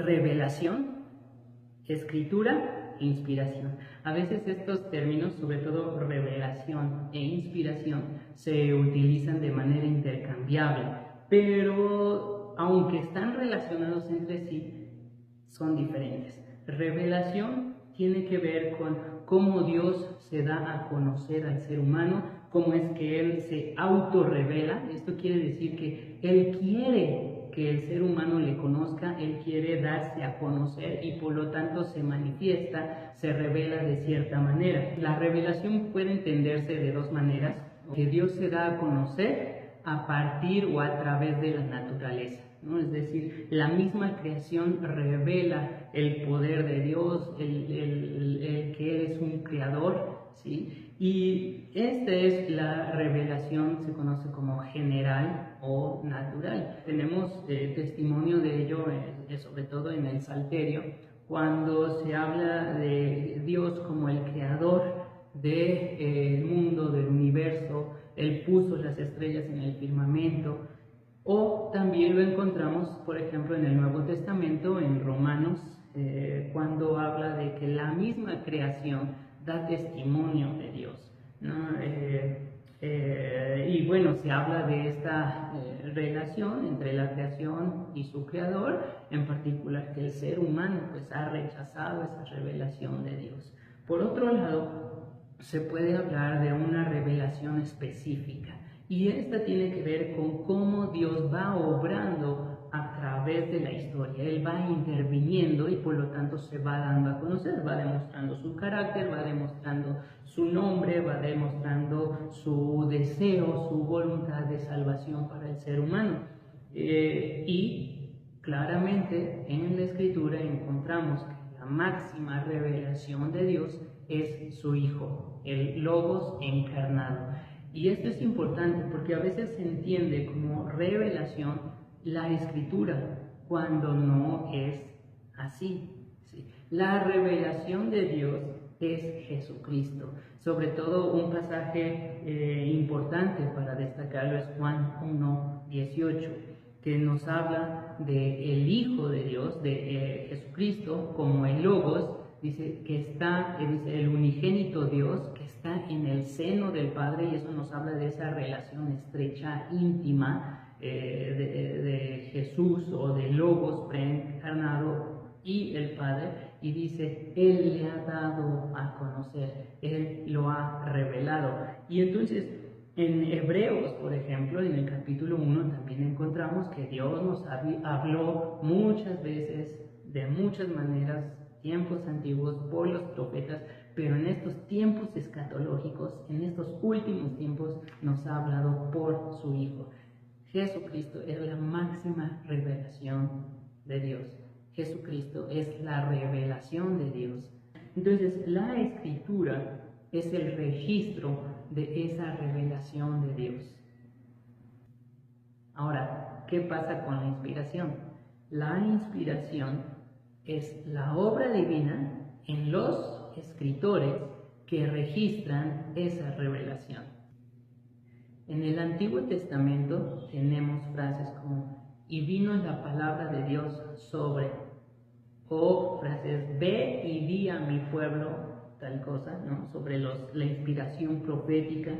revelación, escritura e inspiración. A veces estos términos, sobre todo revelación e inspiración, se utilizan de manera intercambiable, pero aunque están relacionados entre sí, son diferentes. Revelación tiene que ver con cómo Dios se da a conocer al ser humano, cómo es que Él se autorrevela. Esto quiere decir que Él quiere que el ser humano le conozca, Él quiere darse a conocer y por lo tanto se manifiesta, se revela de cierta manera. La revelación puede entenderse de dos maneras: que Dios se da a conocer a partir o a través de la naturaleza, ¿no? Es decir, la misma creación revela el poder de Dios, el que Él es un creador, ¿sí? Y esta es la revelación, se conoce como general o natural. Tenemos testimonio de ello, sobre todo en el Salterio, cuando se habla de Dios como el creador del mundo, del universo. Él puso las estrellas en el firmamento. O también lo encontramos, por ejemplo, en el Nuevo Testamento, en Romanos, cuando habla de que la misma creación da testimonio de Dios, ¿no? Y bueno, se habla de esta relación entre la creación y su creador, en particular que el ser humano pues ha rechazado esa revelación de Dios. Por otro lado, se puede hablar de una revelación específica, y esta tiene que ver con cómo Dios va obrando a través de la historia. Él va interviniendo y por lo tanto se va dando a conocer, va demostrando su carácter, va demostrando su nombre, va demostrando su deseo, su voluntad de salvación para el ser humano. Y claramente en la Escritura encontramos que la máxima revelación de Dios es su Hijo, el Logos encarnado. Y esto es importante porque a veces se entiende como revelación la Escritura, cuando no es así, ¿sí? La revelación de Dios es Jesucristo. Sobre todo un pasaje importante para destacarlo es Juan 1:18, que nos habla del Hijo de Dios, de Jesucristo, como el Logos. Dice que está, dice, el unigénito Dios que está en el seno del Padre, y eso nos habla de esa relación estrecha, íntima, de Jesús o de Logos preencarnado y el Padre, y dice, Él le ha dado a conocer, Él lo ha revelado. Y entonces en Hebreos, por ejemplo, en el capítulo 1 también encontramos que Dios nos habló muchas veces, de muchas maneras, tiempos antiguos, por los profetas, pero en estos tiempos escatológicos, en estos últimos tiempos, nos ha hablado por su Hijo. Jesucristo es la máxima revelación de Dios. Jesucristo es la revelación de Dios. Entonces, la Escritura es el registro de esa revelación de Dios. Ahora, ¿qué pasa con la inspiración? La inspiración es la obra divina en los escritores que registran esa revelación. En el Antiguo Testamento tenemos frases como, y vino la palabra de Dios sobre, o frases, ve y di a mi pueblo tal cosa, ¿no? Sobre la inspiración profética.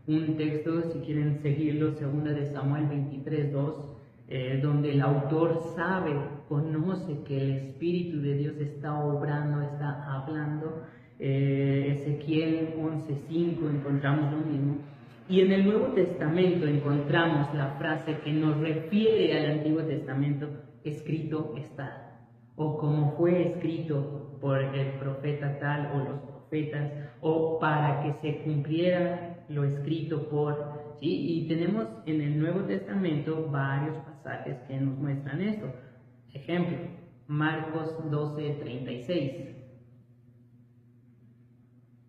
Un texto, si quieren seguirlo, 2 de Samuel 23:2, donde el autor sabe, conoce que el Espíritu de Dios está obrando, está hablando. Ezequiel 11:5 encontramos lo mismo. Y en el Nuevo Testamento encontramos la frase que nos refiere al Antiguo Testamento, escrito está, o como fue escrito por el profeta tal o los profetas, o para que se cumpliera lo escrito por, ¿sí? Y tenemos en el Nuevo Testamento varios pasajes que nos muestran esto. Ejemplo, Marcos 12:36,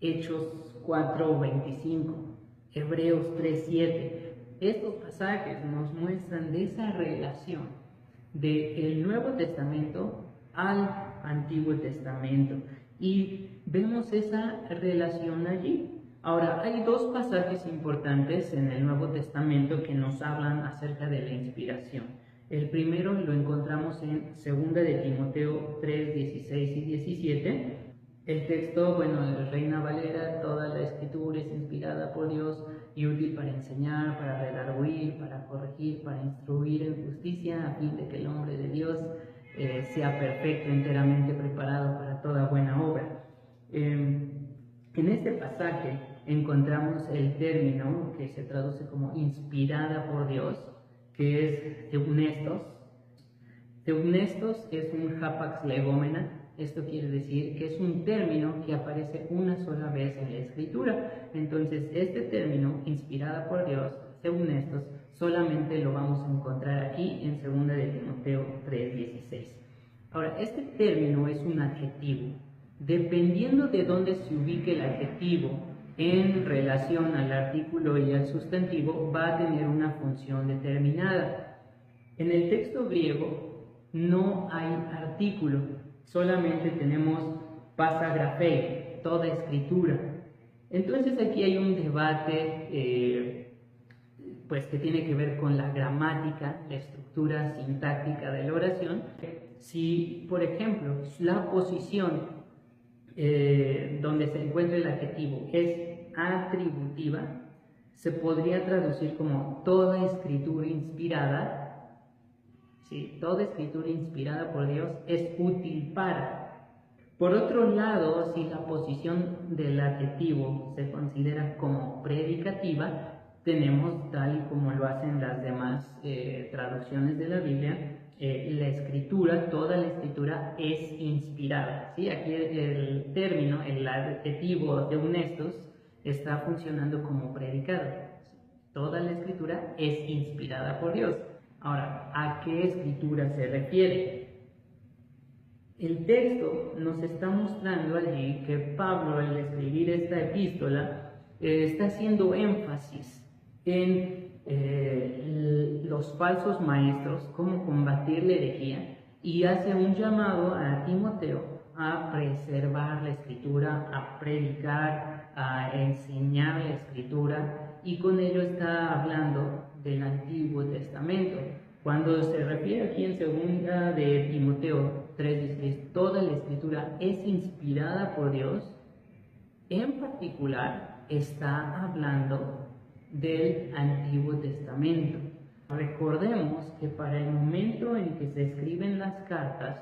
Hechos 4:25, Hebreos 3:7. Estos pasajes nos muestran de esa relación del Nuevo Testamento al Antiguo Testamento, y vemos esa relación allí. Ahora, hay dos pasajes importantes en el Nuevo Testamento que nos hablan acerca de la inspiración. El primero lo encontramos en 2 de Timoteo 3, 16 y 17. El texto, bueno, de Reina Valera: toda la escritura es inspirada por Dios y útil para enseñar, para redarguir, para corregir, para instruir en justicia, a fin de que el hombre de Dios sea perfecto, enteramente preparado para toda buena obra. En este pasaje encontramos el término que se traduce como inspirada por Dios, que es Theopnestos. Theopnestos es un hapax legomena. Esto quiere decir que es un término que aparece una sola vez en la Escritura. Entonces, este término, inspirada por Dios, Theopnestos, solamente lo vamos a encontrar aquí en 2 de Timoteo 3:16. Ahora, este término es un adjetivo. Dependiendo de dónde se ubique el adjetivo en relación al artículo y al sustantivo, va a tener una función determinada. En el texto griego no hay artículo, solamente tenemos pasagrafei, toda escritura. Entonces aquí hay un debate pues que tiene que ver con la gramática, la estructura sintáctica de la oración. Si, por ejemplo, la posición donde se encuentra el adjetivo es atributiva, se podría traducir como toda escritura inspirada. ¿Sí? Toda escritura inspirada por Dios es útil para. Por otro lado, si la posición del adjetivo se considera como predicativa, tenemos, tal y como lo hacen las demás traducciones de la Biblia, la escritura, toda la escritura es inspirada. ¿Sí? Aquí el término, el adjetivo Theopnestos, está funcionando como predicado. Toda la escritura es inspirada por Dios. Ahora, ¿a qué escritura se refiere? El texto nos está mostrando allí que Pablo, al escribir esta epístola, está haciendo énfasis en los falsos maestros, cómo combatir la herejía, y hace un llamado a Timoteo a preservar la escritura, a predicar, a enseñar la escritura, y con ello está hablando del Antiguo Testamento. Cuando se refiere aquí en 2 de Timoteo 3:16, toda la escritura es inspirada por Dios, en particular está hablando del Antiguo Testamento. Recordemos que para el momento en que se escriben las cartas,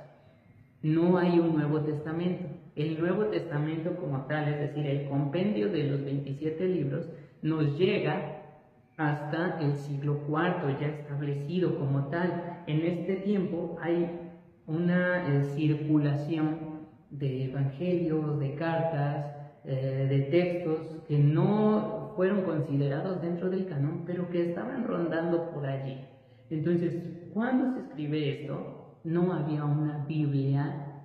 no hay un Nuevo Testamento. El Nuevo Testamento como tal, es decir, el compendio de los 27 libros, nos llega hasta el siglo IV, ya establecido como tal. En este tiempo hay una circulación de evangelios, de cartas, de textos que no fueron considerados dentro del canon, pero que estaban rondando por allí. Entonces, cuando se escribe esto, no había una Biblia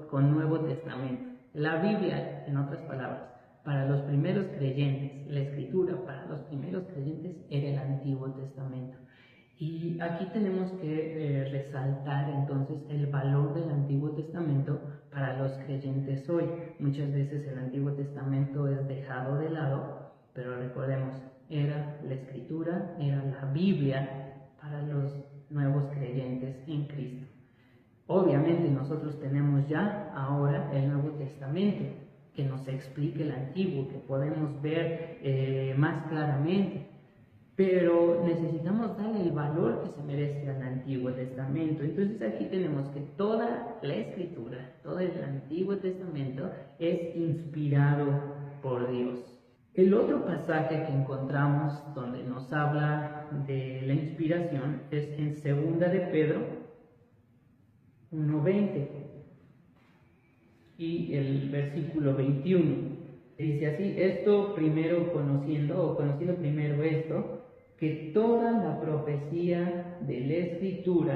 con Nuevo Testamento. La Biblia, en otras palabras, para los primeros creyentes, la escritura para los primeros creyentes era el Antiguo Testamento. Y aquí tenemos que resaltar entonces el valor del Antiguo Testamento para los creyentes hoy. Muchas veces el Antiguo Testamento es dejado de lado, pero recordemos, era la escritura, era la Biblia para los nuevos creyentes en Cristo. Obviamente nosotros tenemos ya ahora el Nuevo Testamento, que nos explique el Antiguo, que podemos ver más claramente. Pero necesitamos darle el valor que se merece al Antiguo Testamento. Entonces aquí tenemos que toda la Escritura, todo el Antiguo Testamento es inspirado por Dios. El otro pasaje que encontramos donde nos habla de la inspiración es en 2 de Pedro 1:20 y el versículo 21. Dice así: esto primero conociendo primero esto, que toda la profecía de la Escritura,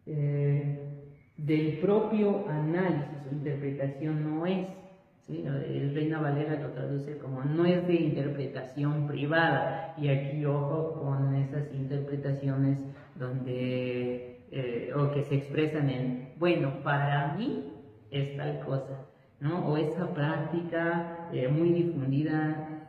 del propio análisis o interpretación no es, ¿sí? El Reina Valera lo traduce como no es de interpretación privada, y aquí ojo con esas interpretaciones donde, o que se expresan en, bueno, para mí es tal cosa, ¿no? O esa práctica muy difundida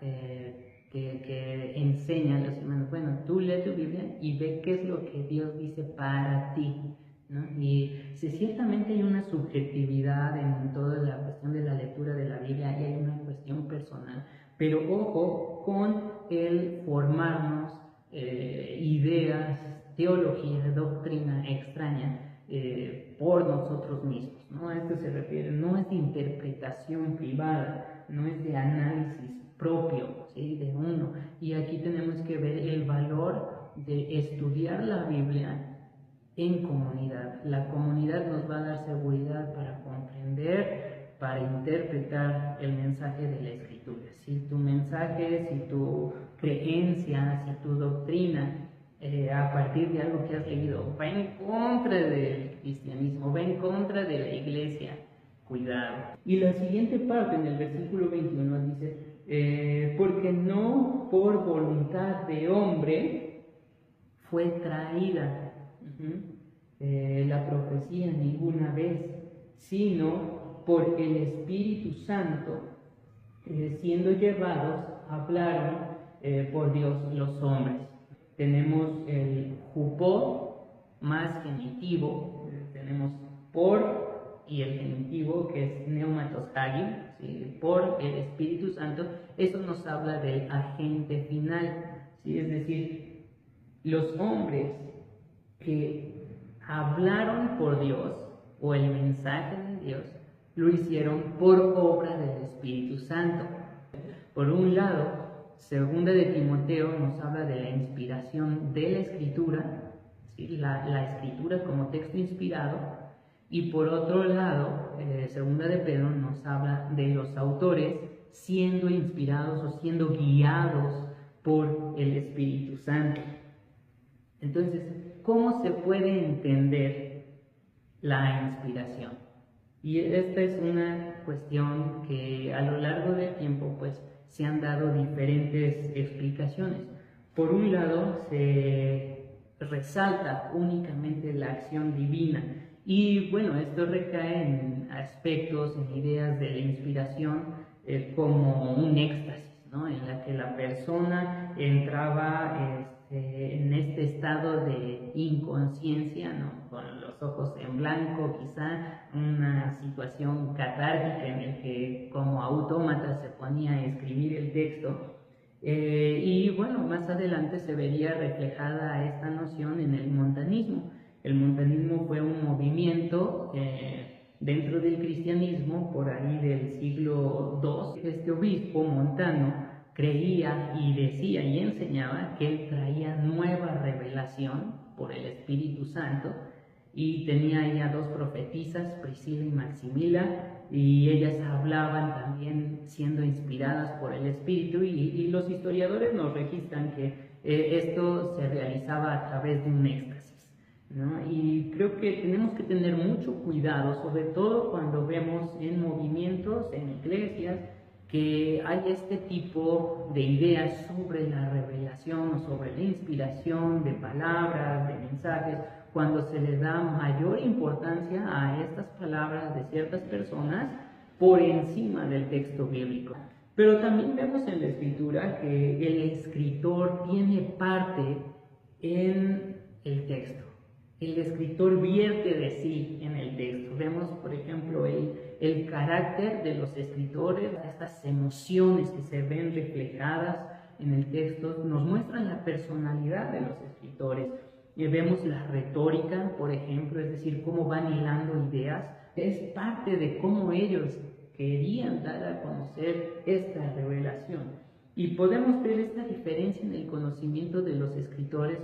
que enseña a los hermanos, bueno, tú lee tu Biblia y ve qué es lo que Dios dice para ti, ¿no? Y si ciertamente hay una subjetividad en toda la cuestión de la lectura de la Biblia y hay una cuestión personal, pero ojo con el formarnos ideas, teología, doctrina extraña por nosotros mismos, ¿no? A esto se refiere, no es de interpretación privada, no es de análisis propio, ¿sí? De uno. Y aquí tenemos que ver el valor de estudiar la Biblia en comunidad. La comunidad nos va a dar seguridad para comprender, para interpretar el mensaje de la Escritura. Si tu mensaje, si tu creencia, si tu doctrina, a partir de algo que has leído, va en contra del cristianismo, va en contra de la iglesia, cuidado. Y la siguiente parte, en el versículo 21, dice, porque no por voluntad de hombre fue traída la profecía ninguna vez, sino por el Espíritu Santo, siendo llevados, hablaron por Dios los hombres. Tenemos el jupó más genitivo, tenemos por y el genitivo que es pneumatos hagin, ¿sí? Por el Espíritu Santo. Eso nos habla del agente final, ¿sí? Es decir, los hombres que hablaron por Dios o el mensaje de Dios lo hicieron por obra del Espíritu Santo. Por un lado, segunda de Timoteo nos habla de la inspiración de la Escritura, ¿sí? la Escritura como texto inspirado, y por otro lado, segunda de Pedro nos habla de los autores siendo inspirados o siendo guiados por el Espíritu Santo. Entonces, ¿cómo se puede entender la inspiración? Y esta es una cuestión que a lo largo del tiempo pues se han dado diferentes explicaciones. Por un lado, se resalta únicamente la acción divina y bueno, esto recae en aspectos, en ideas de la inspiración como un éxtasis, ¿no? En la que la persona entraba en este estado de inconsciencia, ¿no? Con los ojos en blanco, quizá una situación catártica en la que como autómata se ponía a escribir el texto. Y bueno, más adelante se vería reflejada esta noción en el montanismo. El montanismo fue un movimiento dentro del cristianismo por ahí del siglo II. Este obispo montano creía y decía y enseñaba que él traía nueva revelación por el Espíritu Santo y tenía ya dos profetisas, Priscila y Maximila, y ellas hablaban también siendo inspiradas por el Espíritu y los historiadores nos registran que esto se realizaba a través de un éxtasis, ¿no? Y creo que tenemos que tener mucho cuidado, sobre todo cuando vemos en movimientos, en iglesias, que hay este tipo de ideas sobre la revelación o sobre la inspiración de palabras, de mensajes, cuando se le da mayor importancia a estas palabras de ciertas personas por encima del texto bíblico. Pero también vemos en la Escritura que el escritor tiene parte en el texto. El escritor vierte de sí en el texto. Vemos, por ejemplo, el carácter de los escritores, estas emociones que se ven reflejadas en el texto, nos muestran la personalidad de los escritores. Vemos la retórica, por ejemplo, es decir, cómo van hilando ideas. Es parte de cómo ellos querían dar a conocer esta revelación. Y podemos ver esta diferencia en el conocimiento de los escritores,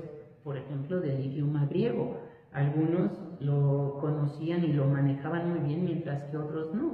por ejemplo, del idioma griego. Algunos lo conocían y lo manejaban muy bien, mientras que otros no.